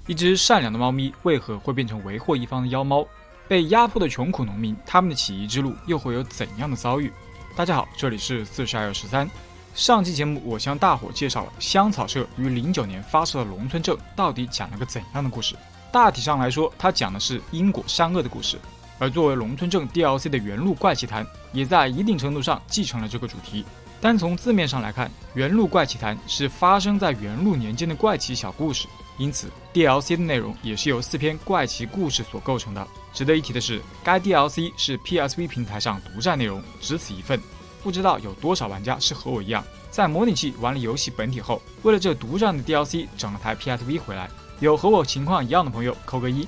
一只善良的猫咪为何会变成为祸一方的妖猫？被压迫的穷苦农民，他们的起义之路又会有怎样的遭遇？大家好，这里是4213。上期节目我向大伙介绍了香草社于09年发射的龙村镇到底讲了个怎样的故事。大体上来说，它讲的是因果善恶的故事。而作为龙村镇 DLC 的原路怪奇谭，也在一定程度上继承了这个主题。单从字面上来看，原路怪奇谭是发生在元禄年间的怪奇小故事，因此 DLC 的内容也是由4篇怪奇故事所构成的。值得一提的是，该 DLC 是 PSV 平台上独占内容，只此一份。不知道有多少玩家是和我一样，在模拟器玩了游戏本体后，为了这独占的 DLC 整了台 PSV 回来。有和我情况一样的朋友扣个1。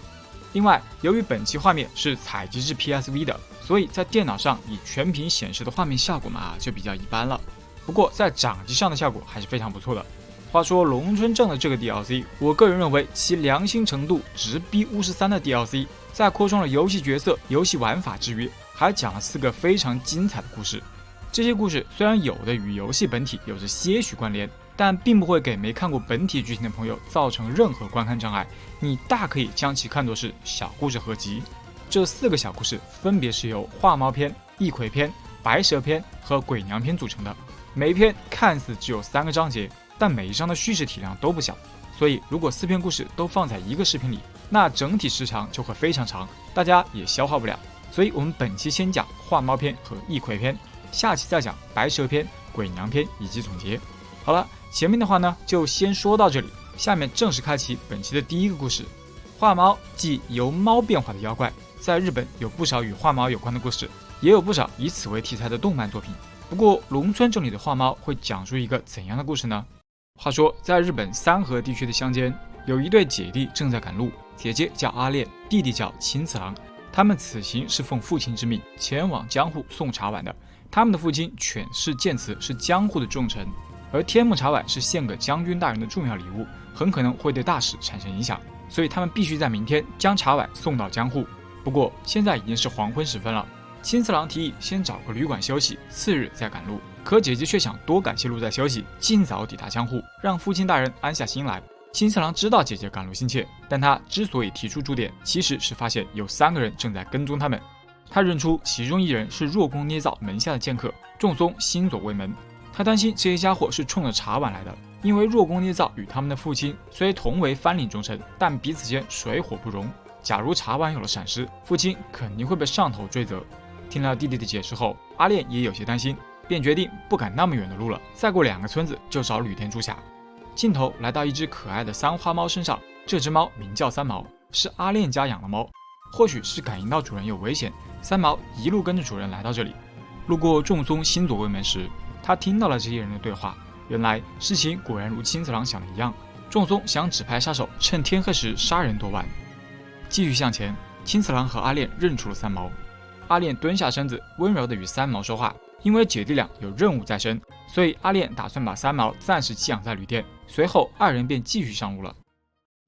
另外，由于本期画面是采集至 PSV 的，所以在电脑上以全屏显示的画面效果嘛，就比较一般了。不过在掌机上的效果还是非常不错的。话说龙村镇的这个 DLC， 我个人认为其良心程度直逼巫师3的 DLC， 在扩充了游戏角色、游戏玩法之余，还讲了4个非常精彩的故事。这些故事虽然有的与游戏本体有着些许关联，但并不会给没看过本体剧情的朋友造成任何观看障碍，你大可以将其看作是小故事合集。这4个小故事分别是由画猫篇、一葵篇、白蛇篇和鬼娘篇组成的。每一篇看似只有3个章节，但每一章的叙事体量都不小，所以如果4篇故事都放在一个视频里，那整体时长就会非常长，大家也消化不了。所以我们本期先讲画猫篇和一葵篇，下期再讲白蛇篇、鬼娘篇以及总结。好了，前面的话呢就先说到这里，下面正式开启本期的第一个故事。画猫即由猫变化的妖怪，在日本有不少与画猫有关的故事，也有不少以此为题材的动漫作品。不过龙村镇里的画猫会讲述一个怎样的故事呢？话说在日本三河地区的乡间，有一对姐弟正在赶路，姐姐叫阿恋，弟弟叫青次郎。他们此行是奉父亲之命前往江户送茶碗的。他们的父亲犬氏健次是江户的重臣，而天目茶碗是献给将军大人的重要礼物，很可能会对大事产生影响，所以他们必须在明天将茶碗送到江户。不过现在已经是黄昏时分了，青次郎提议先找个旅馆休息，次日再赶路。可姐姐却想多赶些路再休息，尽早抵达江户，让父亲大人安下心来。青次郎知道姐姐赶路心切，但他之所以提出驻点，其实是发现有3个人正在跟踪他们。他认出其中1人是若宫捏造门下的剑客仲松新佐卫门。他担心这些家伙是冲着茶碗来的，因为若宫捏造与他们的父亲虽同为藩领重臣，但彼此间水火不容。假如茶碗有了闪失，父亲肯定会被上头追责。听了弟弟的解释后，阿恋也有些担心，便决定不赶那么远的路了，再过2个村子就找旅店住下。镜头来到一只可爱的三花猫身上，这只猫名叫三毛，是阿恋家养的猫。或许是感应到主人有危险，三毛一路跟着主人来到这里。路过仲松新佐卫门时，他听到了这些人的对话。原来事情果然如青次郎想的一样，仲松想指派杀手趁天黑时杀人夺碗。继续向前，青次郎和阿恋认出了三毛。阿恋蹲下身子，温柔地与三毛说话。因为姐弟俩有任务在身，所以阿恋打算把三毛暂时寄养在旅店。随后2人便继续上路了。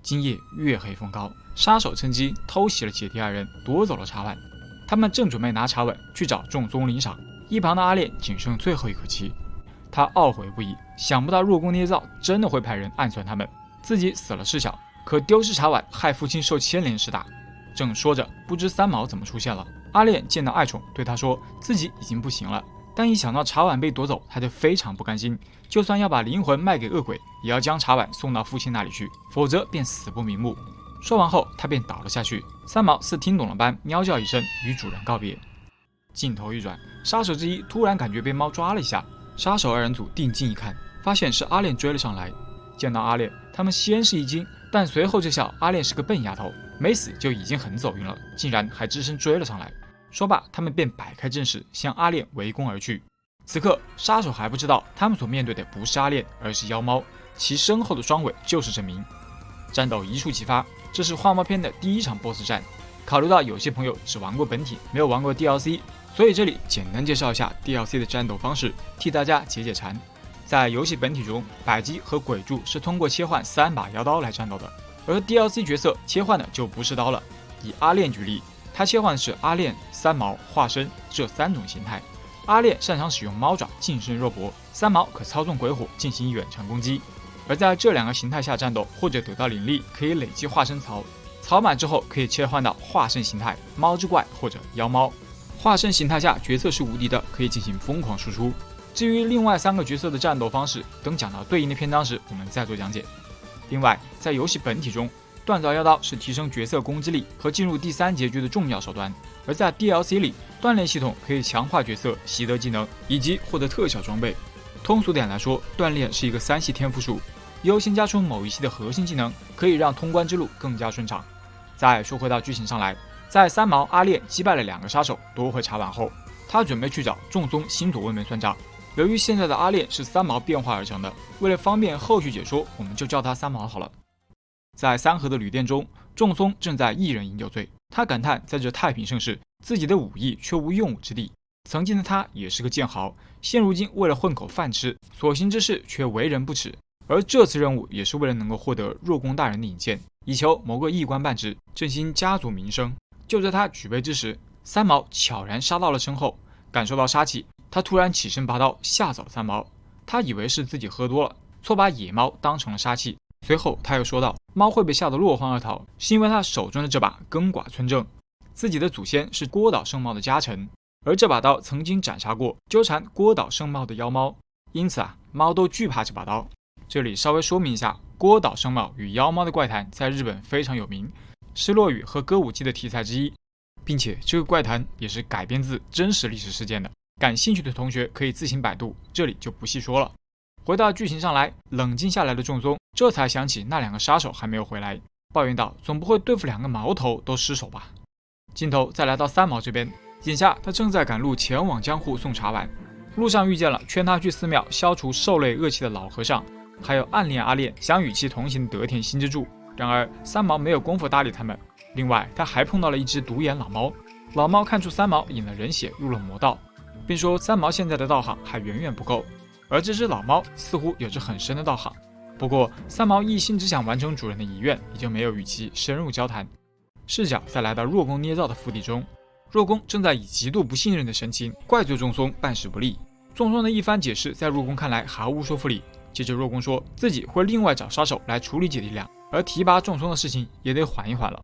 今夜月黑风高，杀手趁机偷袭了姐弟2人，夺走了茶碗。他们正准备拿茶碗去找仲松领赏，一旁的阿恋仅剩最后一口气。他懊悔不已，想不到若宫捏造真的会派人暗算他们，自己死了事小，可丢失茶碗害父亲受牵连事大。正说着，不知三毛怎么出现了。阿恋见到爱宠，对他说自己已经不行了，但一想到茶碗被夺走，他就非常不甘心，就算要把灵魂卖给恶鬼，也要将茶碗送到父亲那里去，否则便死不瞑目。说完后，他便倒了下去。三毛似听懂了般喵叫一声，与主人告别。镜头一转，杀手之一突然感觉被猫抓了一下，杀手2人组定睛一看，发现是阿恋追了上来。见到阿恋，他们先是一惊，但随后这笑阿恋是个笨丫头，没死就已经很走运了，竟然还只身追了上来。说罢，他们便摆开阵势向阿恋围攻而去。此刻杀手还不知道他们所面对的不是阿恋，而是妖猫，其身后的双尾就是证明。战斗一触即发，这是画猫篇的第1场 BOSS 战。考虑到有些朋友只玩过本体，没有玩过 DLC， 所以这里简单介绍一下 DLC 的战斗方式，替大家解解馋。在游戏本体中，百姬和鬼柱是通过切换3把妖刀来战斗的，而 DLC 角色切换的就不是刀了。以阿恋举例，他切换的是阿恋、三毛、化身这3种形态。阿恋擅长使用猫爪近身肉搏，三毛可操纵鬼火进行远程攻击。而在这2个形态下战斗或者得到灵力，可以累积化身槽，槽满之后可以切换到化身形态猫之怪或者妖猫。化身形态下角色是无敌的，可以进行疯狂输出。至于另外3个角色的战斗方式，等讲到对应的篇章时我们再做讲解。另外，在游戏本体中，锻造妖刀是提升角色攻击力和进入第3结局的重要手段，而在 DLC 里，锻炼系统可以强化角色、习得技能以及获得特效装备。通俗点来说，锻炼是一个3系天赋树，优先加出某一系的核心技能，可以让通关之路更加顺畅。再说回到剧情上来，在三毛阿炼击败了2个杀手夺回茶碗后，他准备去找仲松新左卫门算账。由于现在的阿炼是三毛变化而成的，为了方便后续解说，我们就叫他三毛好了。在三河的旅店中，仲松正在一人饮酒醉，他感叹在这太平盛世，自己的武艺却无用武之地。曾经的他也是个剑豪，现如今为了混口饭吃，所行之事却为人不齿。而这次任务也是为了能够获得若宫大人的引荐，以求谋个一官半职，振兴家族名声。就在他举杯之时，三毛悄然杀到了身后，感受到杀气，他突然起身拔刀，吓走了三毛。他以为是自己喝多了，错把野猫当成了杀气。随后他又说道，猫会被吓得落荒而逃，是因为他手中的这把根寡村正。自己的祖先是郭岛圣茂的家臣，而这把刀曾经斩杀过纠缠郭岛圣茂的妖猫，因此猫都惧怕这把刀。这里稍微说明一下，郭岛圣茂与妖猫的怪谈在日本非常有名，是落羽和歌舞伎的题材之一，并且这个怪谈也是改编自真实历史事件的。感兴趣的同学可以自行百度，这里就不细说了。回到剧情上来，冷静下来的仲松这才想起那2个杀手还没有回来，抱怨道：“总不会对付2个毛头都失手吧？”镜头再来到三毛这边，眼下他正在赶路前往江户送茶碗，路上遇见了劝他去寺庙消除兽类恶气的老和尚，还有暗恋阿炼想与其同行的德田新之助。然而三毛没有功夫搭理他们。另外他还碰到了一只独眼老猫，老猫看出三毛饮了人血入了魔道，并说三毛现在的道行还远远不够，而这只老猫似乎有着很深的道行。不过三毛一心只想完成主人的遗愿，也就没有与其深入交谈。视角再来到若宫捏造的府邸中，若宫正在以极度不信任的神情怪罪仲松办事不力。仲松的一番解释在若宫看来毫无说服力，接着若宫说自己会另外找杀手来处理姐弟俩，而提拔仲松的事情也得缓一缓了。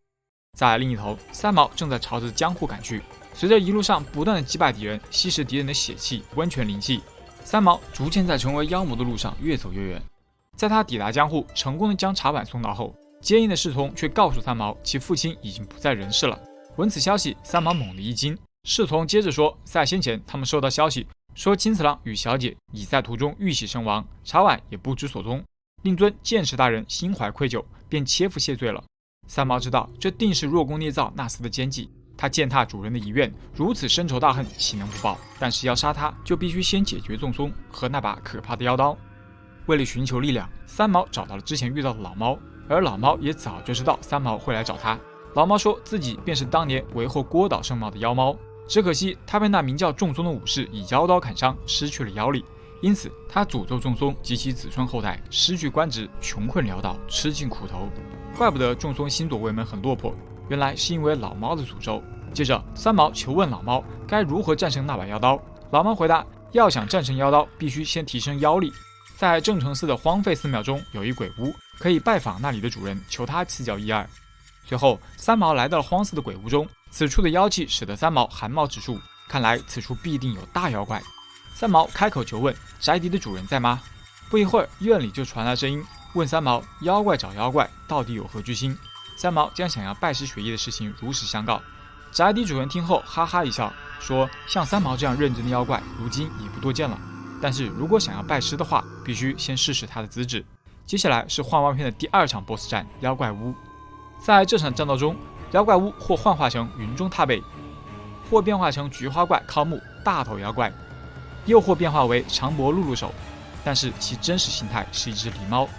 在另一头，三毛正在朝着江户赶去，随着一路上不断的击败敌人，吸食敌人的血气、温泉灵气，三毛逐渐在成为妖魔的路上越走越远。在他抵达江户，成功的将茶碗送到后，接应的侍从却告诉三毛其父亲已经不在人世了。闻此消息，三毛猛地一惊。侍从接着说，在先前他们收到消息说青次郎与小姐已在途中遇袭身亡，茶碗也不知所踪。令尊剑士大人心怀愧疚，便切腹谢罪了。三毛知道这定是若宫捏造那厮的奸计，他践踏主人的遗愿，如此深仇大恨，岂能不报？但是要杀他，就必须先解决仲松和那把可怕的妖刀。为了寻求力量，三毛找到了之前遇到的老猫，而老猫也早就知道三毛会来找他。老猫说自己便是当年为祸郭岛圣茂的妖猫，只可惜他被那名叫仲松的武士以妖刀砍伤，失去了妖力，因此他诅咒仲松及其子孙后代失去官职，穷困潦倒，吃尽苦头。怪不得仲松新左卫门很落魄，原来是因为老猫的诅咒。接着三毛求问老猫该如何战胜那把妖刀，老猫回答，要想战胜妖刀，必须先提升妖力。在正成寺的荒废寺庙中有一鬼屋，可以拜访那里的主人，求他赐教一二。随后三毛来到了荒寺的鬼屋中，此处的妖气使得三毛寒毛直竖，看来此处必定有大妖怪。三毛开口求问宅邸的主人在吗？不一会儿，院里就传来声音，问三毛妖怪找妖怪到底有何居心。三毛将想要拜师学艺的事情如实相告。宅邸主人听后哈哈一笑，说像三毛这样认真的妖怪如今已不多见了，但是如果想要拜师的话，必须先试试他的资质。接下来是幻蛙篇的第2场 BOSS 战妖怪屋。在这场战斗中，妖怪屋或幻化成云中踏背，或变化成菊花怪靠木大头妖怪，又或变化为长脖露露手，但是其真实形态是一只狸猫。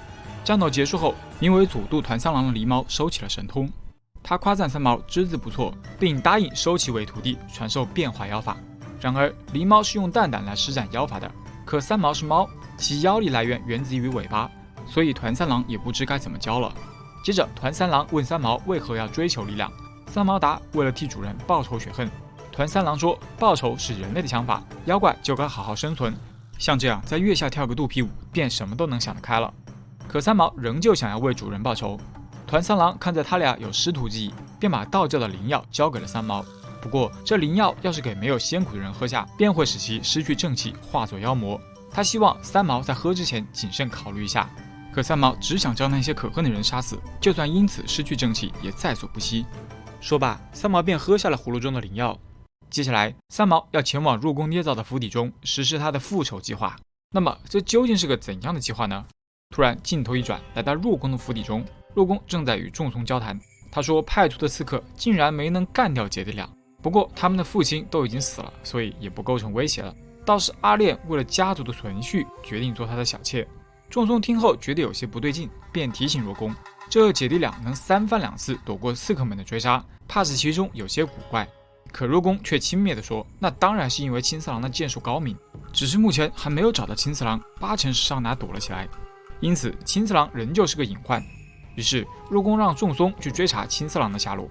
战斗结束后，名为佐渡团三郎的狸猫收起了神通，他夸赞三毛资质不错，并答应收其为徒弟，传授变化妖法。然而狸猫是用蛋蛋来施展妖法的，可三毛是猫，其妖力来源自于尾巴，所以团三郎也不知该怎么教了。接着团三郎问三毛为何要追求力量，三毛答为了替主人报仇雪恨。团三郎说报仇是人类的想法，妖怪就该好好生存，像这样在月下跳个肚皮舞，便什么都能想得开了。可三毛仍旧想要为主人报仇。团三郎看在他俩有师徒之谊，便把道教的灵药交给了三毛。不过这灵药要是给没有仙骨的人喝下，便会使其失去正气，化作妖魔。他希望三毛在喝之前谨慎考虑一下。可三毛只想将那些可恨的人杀死，就算因此失去正气，也在所不惜。说罢，三毛便喝下了葫芦中的灵药。接下来，三毛要前往入宫捏造的府邸中实施他的复仇计划。那么，这究竟是个怎样的计划呢？突然，镜头一转，来到入宫的府邸中，入宫正在与仲松交谈。他说，派出的刺客竟然没能干掉姐弟俩，不过他们的父亲都已经死了，所以也不构成威胁了。倒是阿恋为了家族的存续，决定做他的小妾。仲松听后觉得有些不对劲，便提醒若宫，这姐弟俩能三番两次躲过刺客们的追杀，怕是其中有些古怪。可若宫却轻蔑地说，那当然是因为青次郎的剑术高明，只是目前还没有找到青次郎，8成是上哪躲了起来，因此青次郎仍旧是个隐患。于是若宫让仲松去追查青次郎的下落。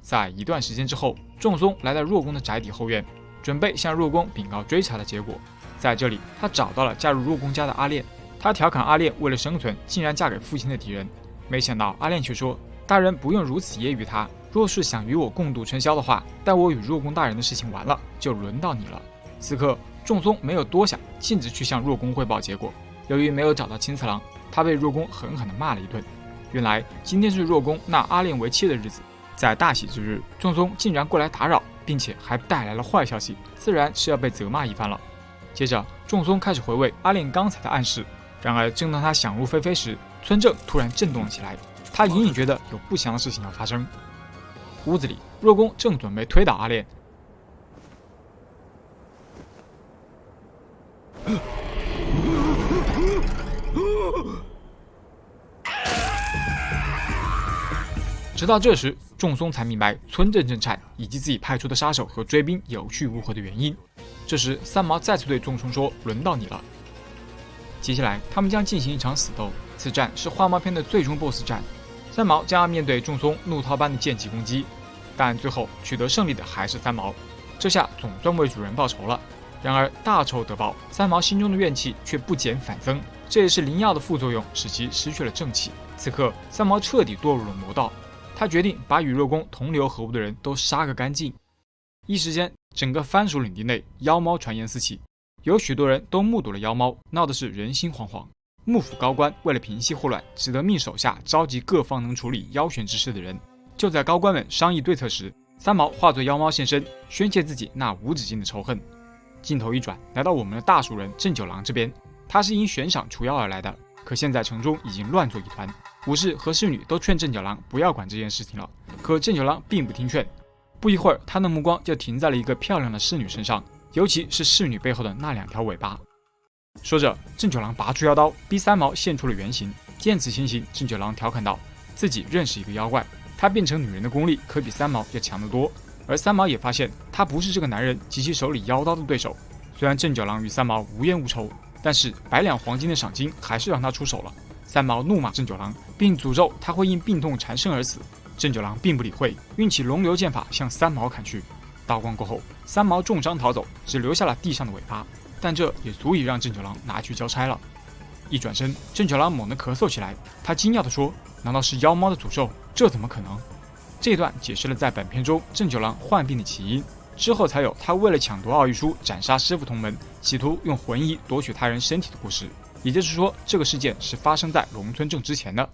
在一段时间之后，仲松来到若宫的宅邸后院，准备向若宫禀告追查的结果。在这里，他找到了嫁入若宫家的阿恋。他调侃阿恋为了生存，竟然嫁给父亲的敌人。没想到阿恋却说，大人不用如此揶揄他，若是想与我共度春宵的话，待我与若宫大人的事情完了，就轮到你了。此刻仲松没有多想，径直去向若宫汇报结果。由于没有找到青次郎，他被若宫狠狠地骂了一顿。原来今天是若宫纳阿恋为妻的日子，在大喜之日，仲松竟然过来打扰，并且还带来了坏消息，自然是要被责骂一番了。接着仲松开始回味阿恋刚才的暗示，然而正当他想入非非时，村正突然震动了起来，他隐隐觉得有不祥的事情要发生。屋子里，若宫正准备推倒阿恋，直到这时，仲松才明白村镇震颤以及自己派出的杀手和追兵有去无回的原因。这时，三毛再次对仲松说：“轮到你了。”接下来，他们将进行一场死斗。此战是花猫篇的最终 BOSS 战。三毛将要面对仲松怒涛般的剑戟攻击，但最后取得胜利的还是三毛。这下总算为主人报仇了。然而大仇得报，三毛心中的怨气却不减反增。这也是灵药的副作用，使其失去了正气。此刻，三毛彻底堕入了魔道。他决定把与若宫同流合污的人都杀个干净。一时间，整个番薯领地内妖猫传言四起，有许多人都目睹了妖猫，闹的是人心惶惶。幕府高官为了平息祸乱，只得命手下召集各方能处理妖玄之事的人。就在高官们商议对策时，三毛化作妖猫现身，宣泄自己那无止境的仇恨。镜头一转，来到我们的大蜀人郑九郎这边，他是因悬赏除妖而来的，可现在城中已经乱作一团。武士和侍女都劝郑九郎不要管这件事情了，可郑九郎并不听劝。不一会儿，他的目光就停在了一个漂亮的侍女身上，尤其是侍女背后的那2条尾巴。说着，郑九郎拔出妖刀，逼三毛现出了原形。见此情形，郑九郎调侃道：“自己认识一个妖怪，他变成女人的功力可比三毛要强得多。”而三毛也发现，他不是这个男人及其手里妖刀的对手。虽然郑九郎与三毛无冤无仇，但是100两黄金的赏金还是让他出手了。三毛怒骂郑九郎，并诅咒他会因病痛缠身而死。郑九郎并不理会，运起龙流剑法向三毛砍去。刀光过后，三毛重伤逃走，只留下了地上的尾巴，但这也足以让郑九郎拿去交差了。一转身，郑九郎猛地咳嗽起来，他惊讶地说：“难道是妖猫的诅咒？这怎么可能？”这段解释了在本片中郑九郎患病的起因，之后才有他为了抢夺奥义书斩杀师傅同门，企图用魂衣夺取他人身体的故事。也就是说，这个事件是发生在龙村正之前的。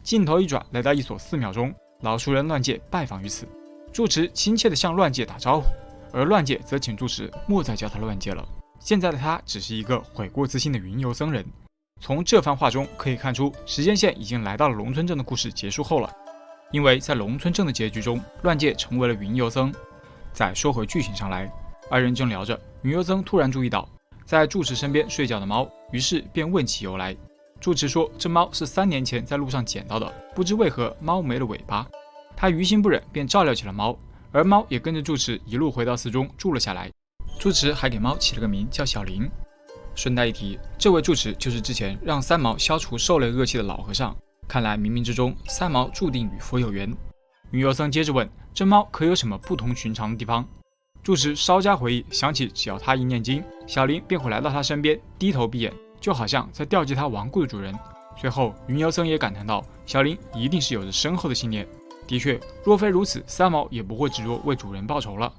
镜头一转，来到一所寺庙中，老熟人乱介拜访于此。住持亲切地向乱介打招呼，而乱介则请住持莫再叫他乱介了。现在的他只是一个悔过自新的云游僧人。从这番话中可以看出，时间线已经来到了龙村镇的故事结束后了。因为在龙村镇的结局中，乱介成为了云游僧。再说回剧情上来，二人正聊着，云游僧突然注意到在住持身边睡觉的猫，于是便问其由来。住持说，这猫是3年前在路上捡到的，不知为何猫没了尾巴。他于心不忍，便照料起了猫，而猫也跟着住持一路回到寺中住了下来。住持还给猫起了个名叫小林。顺带一提，这位住持就是之前让三毛消除兽类恶气的老和尚。看来冥冥之中，三毛注定与佛有缘。云游僧接着问，这猫可有什么不同寻常的地方？住持稍加回忆，想起只要他一念经，小林便会来到他身边，低头闭眼，就好像在吊祭他亡故的主人。随后，云游僧也感叹道：“小林一定是有着深厚的信念。的确，若非如此，三毛也不会执着为主人报仇了。”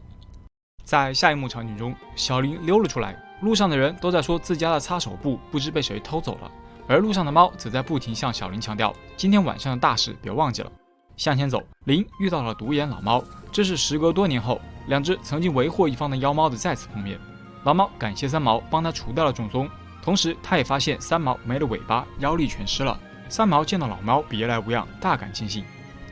在下一幕场景中，小林溜了出来，路上的人都在说自家的擦手布不知被谁偷走了，而路上的猫则在不停向小林强调：“今天晚上的大事别忘记了。”向前走，林遇到了独眼老猫，这是时隔多年后，两只曾经为祸一方的妖猫的再次碰面。老猫感谢三毛帮他除掉了重松，同时他也发现三毛没了尾巴，妖力全失了。三毛见到老猫别来无恙，大感庆幸，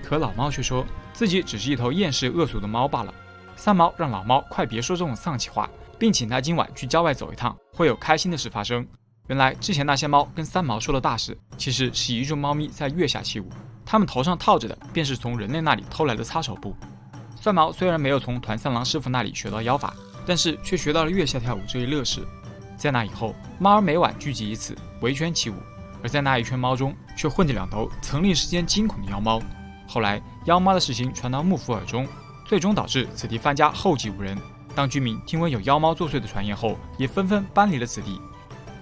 可老猫却说自己只是一头厌世恶俗的猫罢了。三毛让老猫快别说这种丧气话，并请他今晚去郊外走一趟，会有开心的事发生。原来之前那些猫跟三毛说的大事，其实是一众猫咪在月下起舞，它们头上套着的便是从人类那里偷来的擦手布。三毛虽然没有从团三郎师傅那里学到妖法，但是却学到了月下跳舞这一乐事。在那以后，猫儿每晚聚集一次，围圈起舞，而在那一圈猫中，却混着两头曾令世间惊恐的妖猫。后来，妖猫的事情传到幕府耳中，最终导致此地范家后继无人。当居民听闻有妖猫作祟的传言后，也纷纷搬离了此地。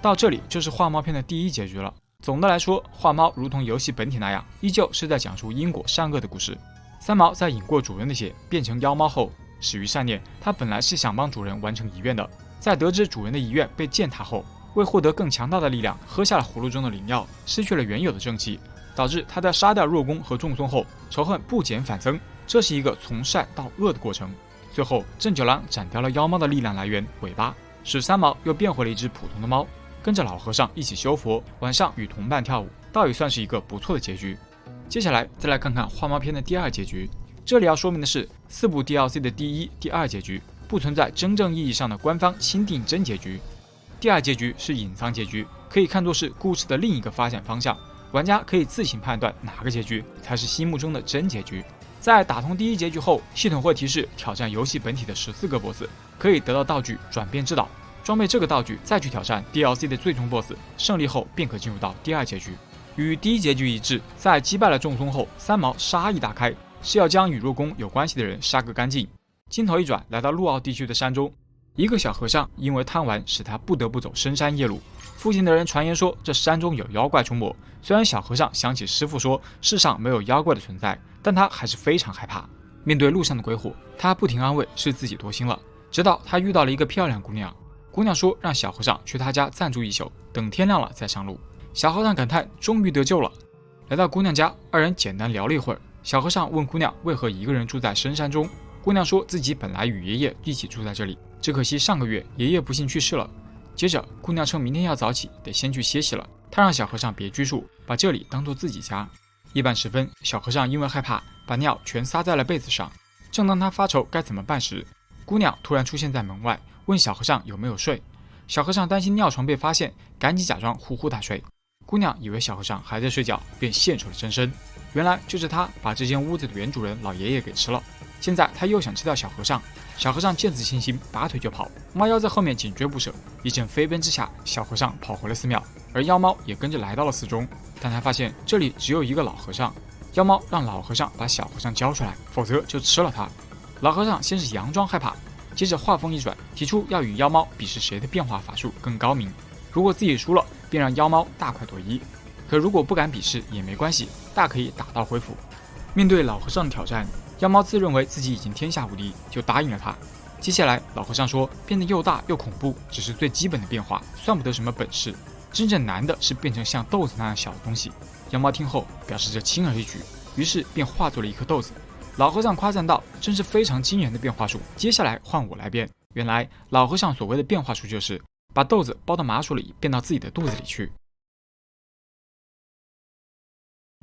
到这里就是画猫篇的第一结局了。总的来说，画猫如同游戏本体那样，依旧是在讲述因果善恶的故事。三毛在饮过主人的血变成妖猫后，始于善念，他本来是想帮主人完成遗愿的，在得知主人的遗愿被践踏后，为获得更强大的力量，喝下了葫芦中的灵药，失去了原有的正气，导致他在杀掉若宫和仲松后，仇恨不减反增，这是一个从善到恶的过程。最后，郑九郎斩掉了妖猫的力量来源尾巴，使三毛又变回了一只普通的猫，跟着老和尚一起修佛，晚上与同伴跳舞，倒也算是一个不错的结局。接下来再来看看画猫篇的第二结局。这里要说明的是，4部 DLC 的第一、第二结局不存在真正意义上的官方钦定真结局。第二结局是隐藏结局，可以看作是故事的另一个发展方向，玩家可以自行判断哪个结局才是心目中的真结局。在打通第一结局后，系统会提示挑战游戏本体的14个 BOSS， 可以得到道具转变之岛，装备这个道具再去挑战 DLC 的最终 BOSS， 胜利后便可进入到第二结局。与第一结局一致，在击败了仲松后，三毛杀意大开，是要将与若宫有关系的人杀个干净。镜头一转，来到陆奥地区的山中，一个小和尚因为贪玩，使他不得不走深山夜路。附近的人传言说这山中有妖怪出没，虽然小和尚想起师父说世上没有妖怪的存在，但他还是非常害怕。面对路上的鬼火，他不停安慰是自己多心了，直到他遇到了一个漂亮姑娘。姑娘说让小和尚去他家暂住一宿，等天亮了再上路。小和尚感叹终于得救了。来到姑娘家，二人简单聊了一会儿。小和尚问姑娘为何一个人住在深山中，姑娘说自己本来与爷爷一起住在这里，只可惜上个月爷爷不幸去世了。接着姑娘称明天要早起，得先去歇息了。她让小和尚别拘束，把这里当作自己家。夜半时分，小和尚因为害怕，把尿全撒在了被子上。正当他发愁该怎么办时，姑娘突然出现在门外，问小和尚有没有睡。小和尚担心尿床被发现，赶紧假装呼呼大睡。姑娘以为小和尚还在睡觉，便现出了真身。原来就是他把这间屋子的原主人老爷爷给吃了。现在他又想吃掉小和尚，小和尚见此情形，拔腿就跑，猫妖在后面紧追不舍。一阵飞奔之下，小和尚跑回了寺庙，而妖猫也跟着来到了寺中。但他发现这里只有一个老和尚，妖猫让老和尚把小和尚交出来，否则就吃了他。老和尚先是佯装害怕，接着话锋一转，提出要与妖猫比试谁的变化法术更高明。如果自己输了，便让妖猫大快朵颐；可如果不敢比试也没关系，大可以打道回府。面对老和尚的挑战，妖猫自认为自己已经天下无敌，就答应了他。接下来，老和尚说，变得又大又恐怖只是最基本的变化，算不得什么本事。真正难的是变成像豆子那样小的东西。妖猫听后表示这轻而易举，于是便化作了一颗豆子。老和尚夸赞道：“真是非常惊人的变化术，接下来换我来变。”原来老和尚所谓的变化术就是把豆子包到麻薯里，变到自己的肚子里去。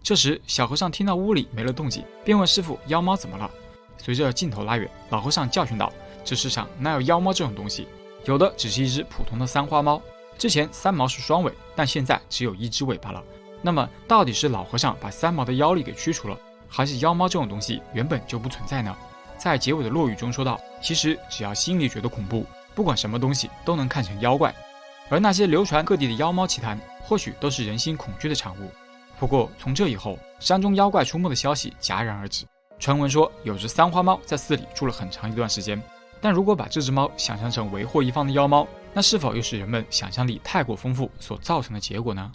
这时，小和尚听到屋里没了动静，便问师傅：“妖猫怎么了？”随着镜头拉远，老和尚教训道：“这世上哪有妖猫这种东西？有的只是一只普通的三花猫。之前三毛是双尾，但现在只有一只尾巴了。那么，到底是老和尚把三毛的妖力给驱除了，还是妖猫这种东西原本就不存在呢？”在结尾的落语中说道：“其实只要心里觉得恐怖，不管什么东西都能看成妖怪。而那些流传各地的妖猫奇谈，或许都是人心恐惧的产物。”不过，从这以后，山中妖怪出没的消息戛然而止。传闻说，有只三花猫在寺里住了很长一段时间。但如果把这只猫想象成为祸一方的妖猫，那是否又是人们想象力太过丰富所造成的结果呢？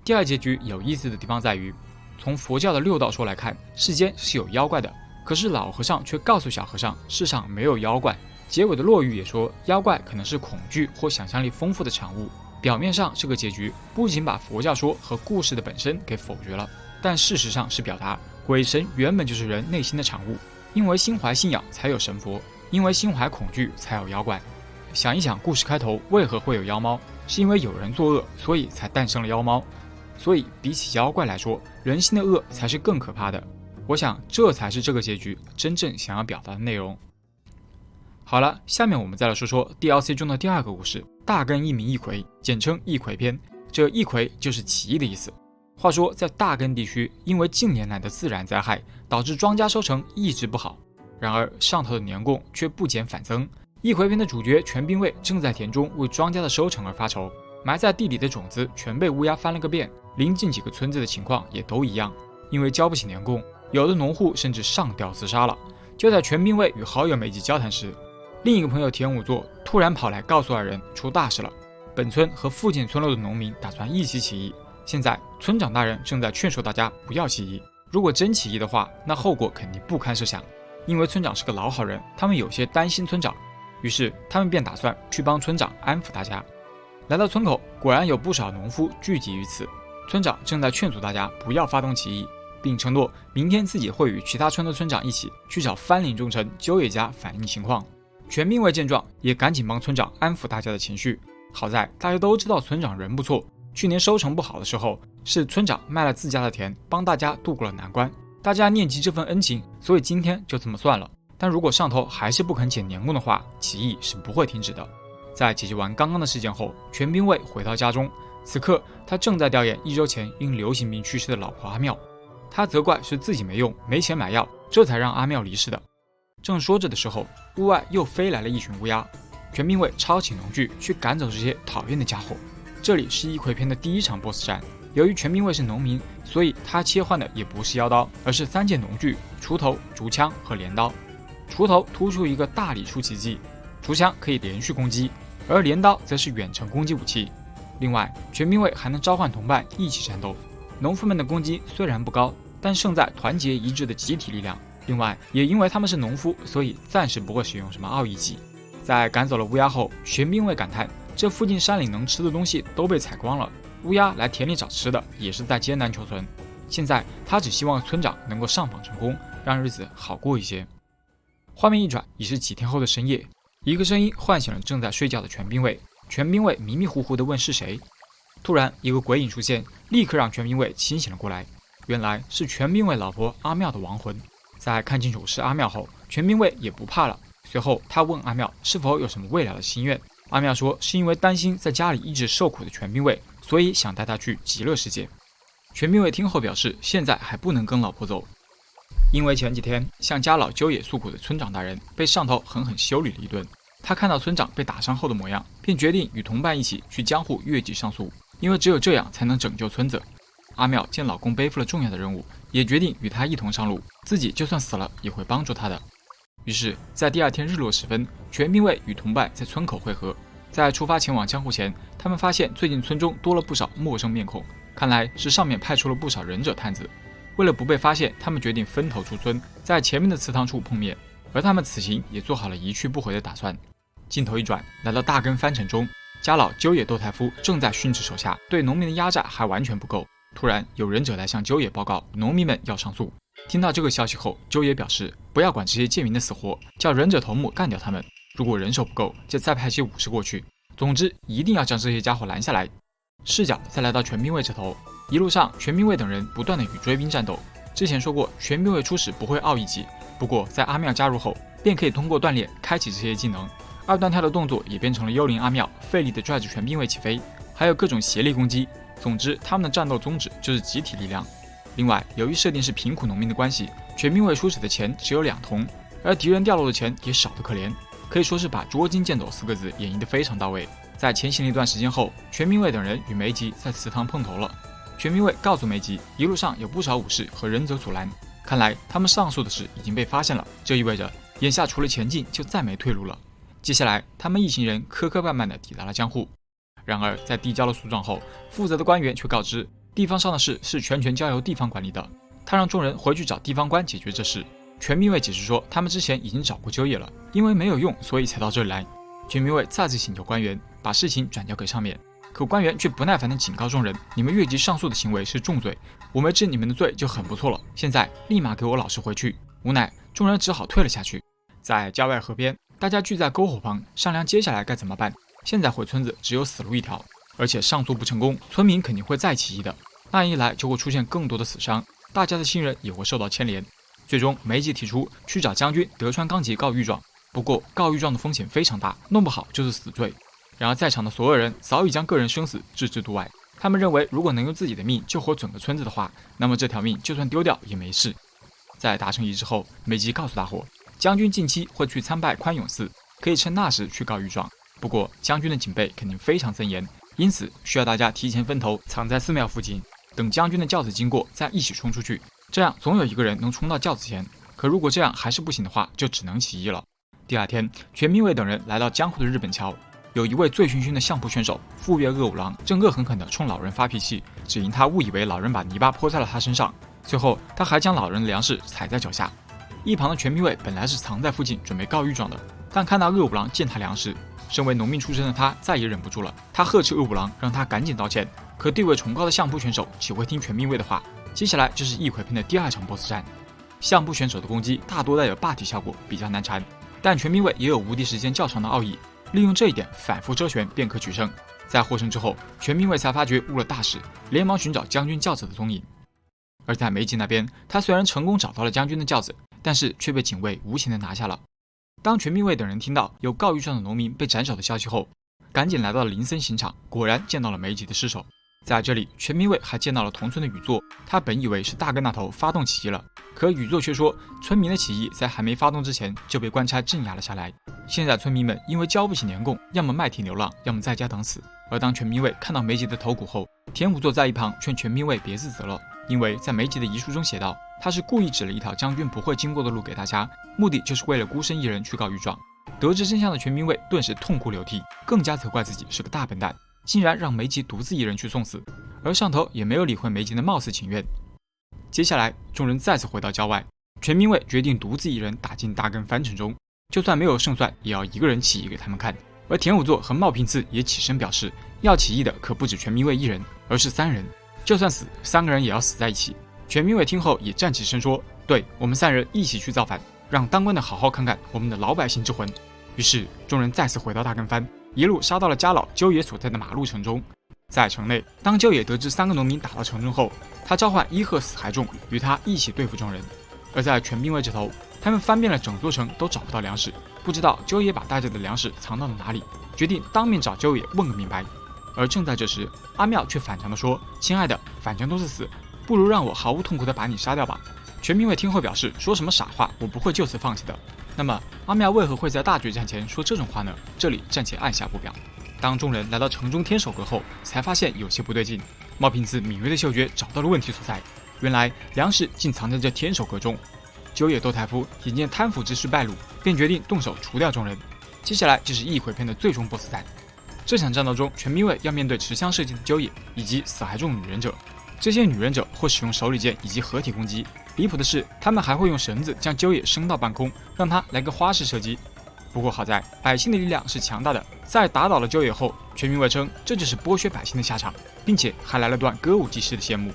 第二结局有意思的地方在于，从佛教的六道说来看，世间是有妖怪的，可是老和尚却告诉小和尚，世上没有妖怪。结尾的落语也说，妖怪可能是恐惧或想象力丰富的产物。表面上这个结局不仅把佛教说和故事的本身给否决了，但事实上是表达鬼神原本就是人内心的产物，因为心怀信仰才有神佛，因为心怀恐惧才有妖怪。想一想故事开头为何会有妖猫，是因为有人作恶，所以才诞生了妖猫。所以比起妖怪来说，人心的恶才是更可怕的。我想这才是这个结局真正想要表达的内容。好了，下面我们再来说说 DLC 中的第二个故事，大根一名一葵，简称一葵篇。这一葵就是奇异的意思。话说在大根地区，因为近年来的自然灾害，导致庄稼收成一直不好，然而上头的年贡却不减反增。一葵篇的主角全兵卫正在田中为庄稼的收成而发愁，埋在地里的种子全被乌鸦翻了个遍，临近几个村子的情况也都一样，因为交不起年贡，有的农户甚至上吊自杀了。就在全兵卫与好友梅吉交谈时，另一个朋友田武作突然跑来告诉二人出大事了，本村和附近村落的农民打算一起起义，现在村长大人正在劝说大家不要起义，如果真起义的话，那后果肯定不堪设想。因为村长是个老好人，他们有些担心村长，于是他们便打算去帮村长安抚大家。来到村口，果然有不少农夫聚集于此，村长正在劝阻大家不要发动起义，并承诺明天自己会与其他村的村长一起去找番岭忠臣鸠野家反映情况。全兵卫见状也赶紧帮村长安抚大家的情绪。好在大家都知道村长人不错，去年收成不好的时候，是村长卖了自家的田，帮大家渡过了难关。大家念及这份恩情，所以今天就这么算了。但如果上头还是不肯减年贡的话，起义是不会停止的。在解决完刚刚的事件后，全兵卫回到家中，此刻他正在吊唁1周前因流行病去世的老婆阿妙。他责怪是自己没用，没钱买药，这才让阿妙离世的。正说着的时候，屋外又飞来了一群乌鸦。全兵卫抄起农具去赶走这些讨厌的家伙。这里是一葵篇的第一场 BOSS 战。由于全兵卫是农民，所以他切换的也不是妖刀，而是3件农具：锄头、竹枪和镰刀。锄头突出一个大礼出奇迹，竹枪可以连续攻击，而镰刀则是远程攻击武器。另外，全兵卫还能召唤同伴一起战斗。农夫们的攻击虽然不高，但胜在团结一致的集体力量。另外，也因为他们是农夫，所以暂时不会使用什么奥义技。在赶走了乌鸦后，全兵卫感叹，这附近山里能吃的东西都被采光了，乌鸦来田里找吃的也是在艰难求存。现在他只希望村长能够上访成功，让日子好过一些。画面一转，已是几天后的深夜，一个声音唤醒了正在睡觉的全兵卫。全兵卫迷迷糊糊地问是谁，突然一个鬼影出现，立刻让全兵卫清醒了过来。原来是全兵卫老婆阿妙的亡魂。在看清楚是阿妙后，全兵卫也不怕了。随后他问阿妙是否有什么未了的心愿，阿妙说是因为担心在家里一直受苦的全兵卫，所以想带他去极乐世界。全兵卫听后表示现在还不能跟老婆走，因为前几天向家老鸠野诉苦的村长大人被上头狠狠修理了一顿。他看到村长被打伤后的模样，便决定与同伴一起去江户越级上诉，因为只有这样才能拯救村子。阿妙见老公背负了重要的任务，也决定与他一同上路，自己就算死了也会帮助他的。于是在第二天日落时分，全兵卫与同伴在村口会合。在出发前往江户前，他们发现最近村中多了不少陌生面孔，看来是上面派出了不少忍者探子。为了不被发现，他们决定分头出村，在前面的祠堂处碰面，而他们此行也做好了一去不回的打算。镜头一转，来到大根藩城中，家老鸠野窦太夫正在训斥手下，对农民的压榨还完全不够。突然有忍者来向鸠野报告，农民们要上诉。听到这个消息后，鸠野表示不要管这些贱民的死活，叫忍者头目干掉他们，如果人手不够，就再派些武士过去，总之一定要将这些家伙拦下来。视角再来到全兵卫这头，一路上全兵卫等人不断的与追兵战斗。之前说过全兵卫初始不会奥义技，不过在阿妙加入后，便可以通过锻炼开启这些技能。二段跳的动作也变成了幽灵阿妙费力的拽着全兵卫起飞，还有各种协力攻击。总之他们的战斗宗旨就是集体力量。另外，由于设定是贫苦农民的关系，全兵卫出使的钱只有2铜，而敌人掉落的钱也少得可怜，可以说是把捉襟见肘4个字演绎得非常到位。在前行了一段时间后，全兵卫等人与梅吉在祠堂碰头了。全兵卫告诉梅吉，一路上有不少武士和忍者阻拦，看来他们上述的事已经被发现了，这意味着眼下除了前进就再没退路了。接下来他们一行人磕磕绊绊地抵达了江户。然而在递交了诉状后，负责的官员却告知地方上的事是全权交由地方管理的。他让众人回去找地方官解决这事。全民卫解释说，他们之前已经找过鸠野了，因为没有用，所以才到这里来。全民卫再次请求官员把事情转交给上面，可官员却不耐烦地警告众人：你们越级上诉的行为是重罪，我没治你们的罪就很不错了，现在立马给我老实回去。无奈众人只好退了下去。在郊外河边，大家聚在篝火旁商量接下来该怎么办。现在回村子只有死路一条，而且上诉不成功，村民肯定会再起义的，那样一来就会出现更多的死伤，大家的亲人也会受到牵连。最终梅吉提出去找将军德川纲吉告御状，不过告御状的风险非常大，弄不好就是死罪。然而在场的所有人早已将个人生死置之度外，他们认为如果能用自己的命救活整个村子的话，那么这条命就算丢掉也没事。在达成一致后，梅吉告诉大伙，将军近期会去参拜宽永寺，可以趁那时去告御状。不过将军的警备肯定非常森严，因此需要大家提前分头藏在寺庙附近，等将军的轿子经过再一起冲出去，这样总有一个人能冲到轿子前。可如果这样还是不行的话，就只能起义了。第二天，全民卫等人来到江户的日本桥，有一位醉醺醺的相扑选手富岳恶五郎正恶狠狠地冲老人发脾气，只因他误以为老人把泥巴泼在了他身上，最后他还将老人的粮食踩在脚下。一旁的全民卫本来是藏在附近准备告御状的，但看到恶五郎践踏粮食，身为农民出身的他再也忍不住了，他呵斥恶五郎让他赶紧道歉。可地位崇高的相扑选手岂会听全民卫的话？接下来就是一回篇的第二场 BOSS 战。相扑选手的攻击大多带有霸体效果，比较难缠，但全民卫也有无敌时间较长的奥义，利用这一点反复周旋便可取胜。在获胜之后，全民卫才发觉误了大事，连忙寻找将军轿子的踪影。而在梅吉那边，他虽然成功找到了将军的轿子，但是却被警卫无情地拿下了。当全民卫等人听到有告御状的农民被斩首的消息后，赶紧来到了林森刑场，果然见到了梅吉的尸首。在这里，全民卫还见到了同村的宇作，他本以为是大哥那头发动起义了，可宇作却说村民的起义在还没发动之前就被官差镇压了下来，现在村民们因为交不起年贡，要么卖体流浪，要么在家等死。而当全民卫看到梅吉的头骨后，田武作在一旁劝全民卫别自责了，因为在梅吉的遗书中写道，他是故意指了一条将军不会经过的路给大家，目的就是为了孤身一人去告御状。得知真相的全民卫顿时痛哭流涕，更加责怪自己是个大笨蛋，竟然让梅吉独自一人去送死，而上头也没有理会梅吉的貌似情愿。接下来众人再次回到郊外，全民卫决定独自一人打进大根藩城中，就算没有胜算也要一个人起义给他们看。而田武作和茂平次也起身表示，要起义的可不止全民卫一人，而是3人，就算死3个人也要死在一起。全民卫听后也站起身说，对，我们3人一起去造反，让当官的好好看看我们的老百姓之魂。于是众人再次回到大根藩，一路杀到了家老鸠野所在的马路城中。在城内，当鸠野得知3个农民打到城中后，他召唤伊贺死海众与他一起对付众人。而在全兵卫这头，他们翻遍了整座城都找不到粮食，不知道鸠野把大家的粮食藏到了哪里，决定当面找鸠野问个明白。而正在这时，阿妙却反常地说，亲爱的，反正都是死，不如让我毫无痛苦地把你杀掉吧。全兵卫听后表示，说什么傻话，我不会就此放弃的。那么阿妙为何会在大决战前说这种话呢？这里暂且按下不表。当众人来到城中天守阁后，才发现有些不对劲。茂平次敏锐的嗅觉找到了问题所在，原来粮食竟藏在这天守阁中。鸠野多台夫眼见贪腐之事败露，便决定动手除掉众人。接下来就是一回篇的最终 BOSS 战。这场战斗中，全兵卫要面对持枪射击的鸠野以及死海众女忍者。这些女忍者会使用手里剑以及合体攻击，离谱的是，他们还会用绳子将鸠野升到半空，让他来个花式射击。不过好在百姓的力量是强大的，在打倒了鸠野后，全民卫称这就是剥削百姓的下场，并且还来了段歌舞伎式的谢幕。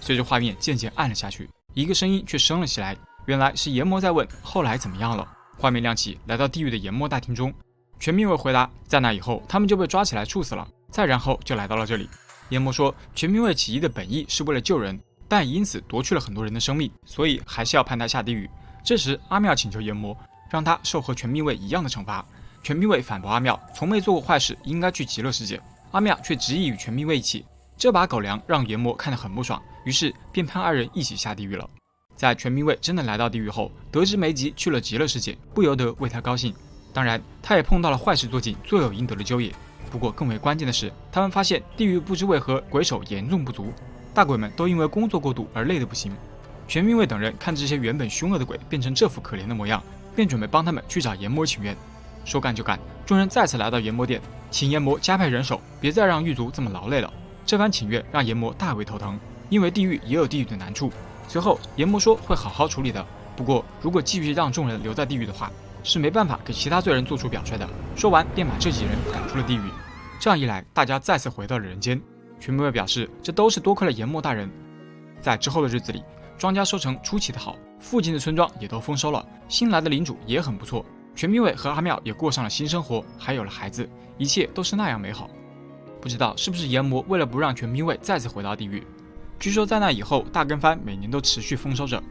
随着画面渐渐暗了下去，一个声音却升了起来，原来是阎魔在问后来怎么样了。画面亮起，来到地狱的阎魔大厅中，全民卫回答，在那以后他们就被抓起来处死了，再然后就来到了这里。阎魔说，全民卫起义的本意是为了救人，但因此夺去了很多人的生命，所以还是要判他下地狱。这时阿妙请求阎魔让他受和全民卫一样的惩罚。全民卫反驳阿妙从没做过坏事，应该去极乐世界。阿妙却执意与全民卫一起，这把狗粮让阎魔看得很不爽，于是便判2人一起下地狱了。在全民卫真的来到地狱后，得知梅吉去了极乐世界，不由得为他高兴。当然他也碰到了坏事做尽罪有应得的鸠野。不过更为关键的是，他们发现地狱不知为何鬼手严重不足，大鬼们都因为工作过度而累得不行。全民卫等人看这些原本凶恶的鬼变成这副可怜的模样，便准备帮他们去找阎魔请愿。说干就干，众人再次来到阎魔殿，请阎魔加派人手，别再让狱卒这么劳累了。这番请愿让阎魔大为头疼，因为地狱也有地狱的难处。随后阎魔说会好好处理的，不过如果继续让众人留在地狱的话，是没办法给其他罪人做出表率的。说完便把这几人赶出了地狱。这样一来，大家再次回到了人间。全民卫表示，这都是多亏了阎魔大人。在之后的日子里，庄稼收成出奇的好，附近的村庄也都丰收了，新来的领主也很不错。全民卫和阿妙也过上了新生活，还有了孩子，一切都是那样美好。不知道是不是阎魔为了不让全民卫再次回到地狱，据说在那以后，大根番每年都持续丰收着。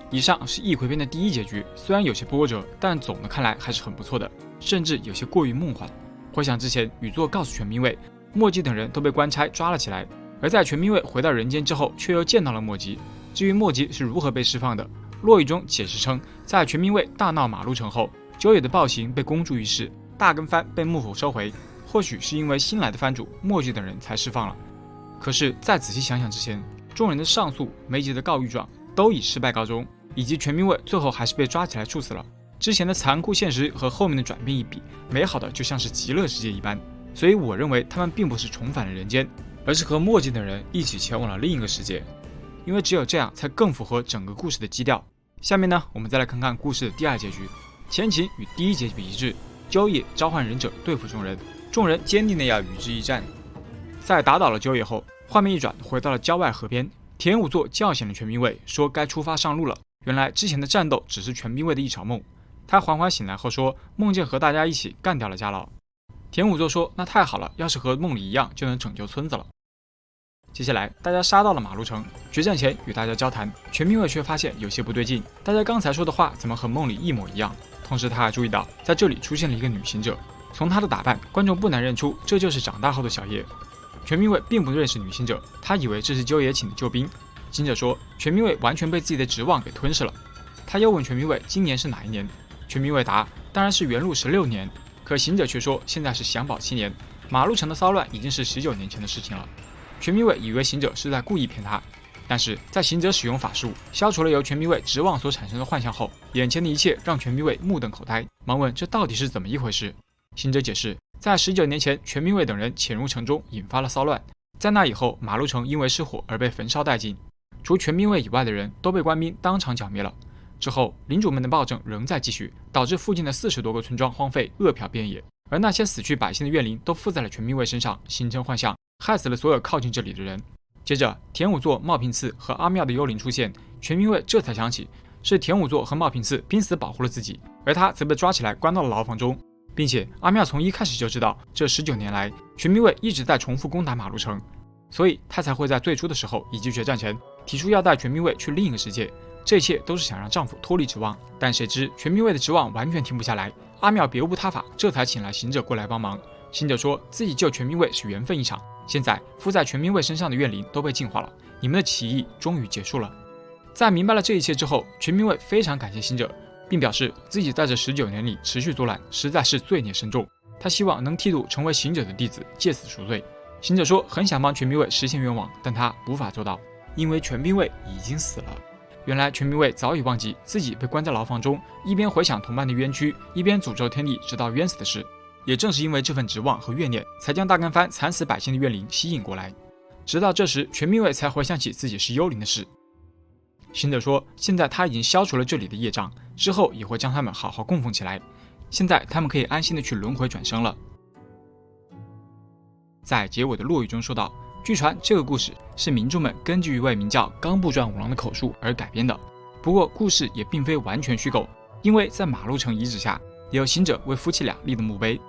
以上是一回篇的第一结局，虽然有些波折，但总的看来还是很不错的，甚至有些过于梦幻。回想之前，宇作告诉全民卫，墨迹等人都被官差抓了起来，而在全民卫回到人间之后，却又见到了墨迹。至于墨迹是如何被释放的，落语中解释称，在全民卫大闹马路城后，久野的暴行被公诸于世，大根番被幕府收回，或许是因为新来的番主墨迹等人才释放了。可是再仔细想想之前，众人的上诉、梅吉的告御状都以失败告终，以及全民卫最后还是被抓起来处死了。之前的残酷现实和后面的转变一比，美好的就像是极乐世界一般。所以我认为他们并不是重返了人间，而是和墨迹等人一起前往了另一个世界，因为只有这样才更符合整个故事的基调。下面呢，我们再来看看故事的第二结局。前情与第一结局一致，鸠野召唤忍者对付众人，众人坚定的要与之一战。在打倒了鸠野后，画面一转，回到了郊外河边。田武作叫醒了全民卫，说该出发上路了。原来之前的战斗只是全民卫的一场梦。他缓缓醒来后说，梦见和大家一起干掉了家老。田武作说，那太好了，要是和梦里一样，就能拯救村子了。接下来大家杀到了马路城，决战前与大家交谈，全民卫却发现有些不对劲，大家刚才说的话怎么和梦里一模一样。同时他还注意到，在这里出现了一个女行者，从她的打扮，观众不难认出这就是长大后的小叶。全民卫并不认识女行者，他以为这是鸠野请的救兵。行者说，全民卫完全被自己的职望给吞噬了。他又问全民卫今年是哪一年，全民卫答，当然是元禄16年。可行者却说，现在是享保7年，马路城的骚乱已经是19年前的事情了。全民卫以为行者是在故意骗他，但是在行者使用法术消除了由全民卫职望所产生的幻象后，眼前的一切让全民卫目瞪口呆，忙问这到底是怎么一回事。行者解释，在19年前，全民卫等人潜入城中，引发了骚乱。在那以后，马路城因为失火而被焚烧殆尽，除全民卫以外的人都被官兵当场剿灭了。之后，领主们的暴政仍在继续，导致附近的40多个村庄荒废，饿殍遍野。而那些死去百姓的怨灵都附在了全民卫身上，形成幻象，害死了所有靠近这里的人。接着，田武作、茂平次和阿妙的幽灵出现，全民卫这才想起是田武作和茂平次拼死保护了自己，而他则被抓起来关到了牢房中。并且阿妙从一开始就知道，这19年来全民卫一直在重复攻打马路城，所以他才会在最初的时候以及决战前提出要带全民卫去另一个世界。这一切都是想让丈夫脱离职望，但谁知全民卫的职望完全停不下来。阿妙别无他法，这才请来行者过来帮忙。行者说自己救全民卫是缘分一场，现在附在全民卫身上的怨灵都被净化了，你们的起义终于结束了。在明白了这一切之后，全民卫非常感谢行者，并表示自己在这19年里持续作乱，实在是罪孽深重。他希望能剃度成为行者的弟子，借此赎罪。行者说很想帮全民卫实现愿望，但他无法做到，因为全民卫已经死了。原来全民卫早已忘记自己被关在牢房中，一边回想同伴的冤屈，一边诅咒天地直到冤死的事。也正是因为这份执望和怨念，才将大干番惨死百姓的怨灵吸引过来。直到这时，全民卫才回想起自己是幽灵的事。行者说，现在他已经消除了这里的业障，之后也会将他们好好供奉起来。现在他们可以安心的去轮回转生了。在结尾的落语中说道，据传这个故事是民众们根据一位名叫冈部传五郎的口述而改编的。不过故事也并非完全虚构，因为在马路城遗址下有行者为夫妻俩立的墓碑。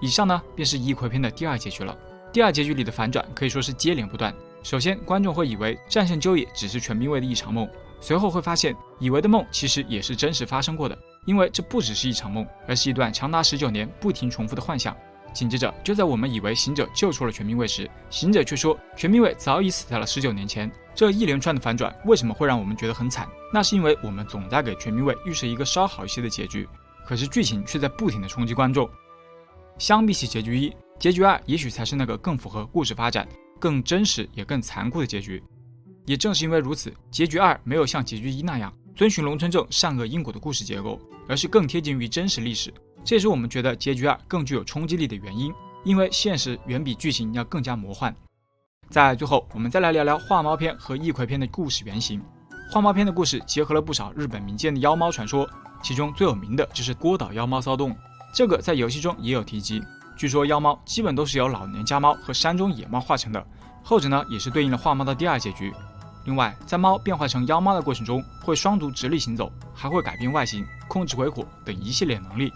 以上呢便是一回篇的第二结局了。第二结局里的反转可以说是接连不断。首先，观众会以为战胜鸠野只是全民卫的一场梦，随后会发现以为的梦其实也是真实发生过的，因为这不只是一场梦，而是一段长达19年不停重复的幻象。紧接着，就在我们以为行者救出了全民卫时，行者却说全民卫早已死在了19年前。这一连串的反转为什么会让我们觉得很惨？那是因为我们总在给全民卫预设一个稍好一些的结局，可是剧情却在不停的冲击观众。相比起结局1，结局2也许才是那个更符合故事发展、更真实也更残酷的结局。也正是因为如此，结局2没有像结局1那样遵循龙村正善恶因果的故事结构，而是更贴近于真实历史。这也是我们觉得结局2更具有冲击力的原因。因为现实远比剧情要更加魔幻。在最后，我们再来聊聊画猫篇和一葵篇的故事原型。画猫篇的故事结合了不少日本民间的妖猫传说，其中最有名的就是郭岛妖猫骚动，这个在游戏中也有提及。据说妖猫基本都是由老年家猫和山中野猫化成的，后者呢也是对应了画猫的第二结局。另外，在猫变化成妖猫的过程中，会双足直立行走，还会改变外形、控制鬼火等一系列能力。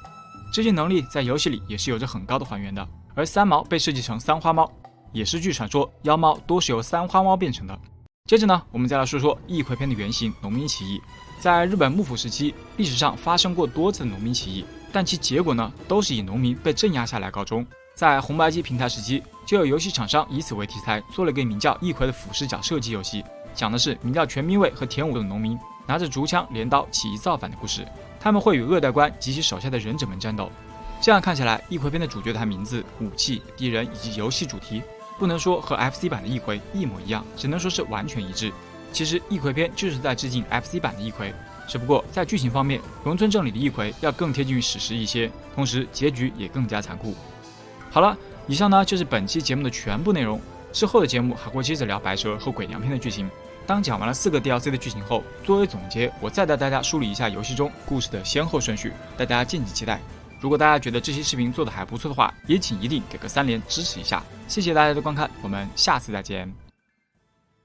这些能力在游戏里也是有着很高的还原的。而三毛被设计成三花猫，也是据传说妖猫多是由三花猫变成的。接着呢，我们再来说说一葵篇的原型农民起义。在日本幕府时期，历史上发生过多次的农民起义，但其结果呢，都是以农民被镇压下来告终。在红白机平台时期，就有游戏厂商以此为题材，做了个名叫《一葵》的俯视角射击游戏，讲的是名叫全民卫和田武的农民拿着竹枪镰刀起义造反的故事。他们会与恶代官及其手下的忍者们战斗。这样看起来，一葵篇的主角的名字、武器、敌人以及游戏主题，不能说和 FC 版的一葵一模一样，只能说是完全一致。其实一葵篇就是在致敬 FC 版的一葵，只不过在剧情方面，龙村镇里的一葵要更贴近于史实一些，同时结局也更加残酷。好了，以上呢就是本期节目的全部内容。之后的节目还会接着聊白蛇和鬼娘篇的剧情。当讲完了4个 DLC 的剧情后，作为总结，我再带大家梳理一下游戏中故事的先后顺序，大家敬请期待。如果大家觉得这期视频做得还不错的话，也请一定给个3连支持一下。谢谢大家的观看，我们下次再见。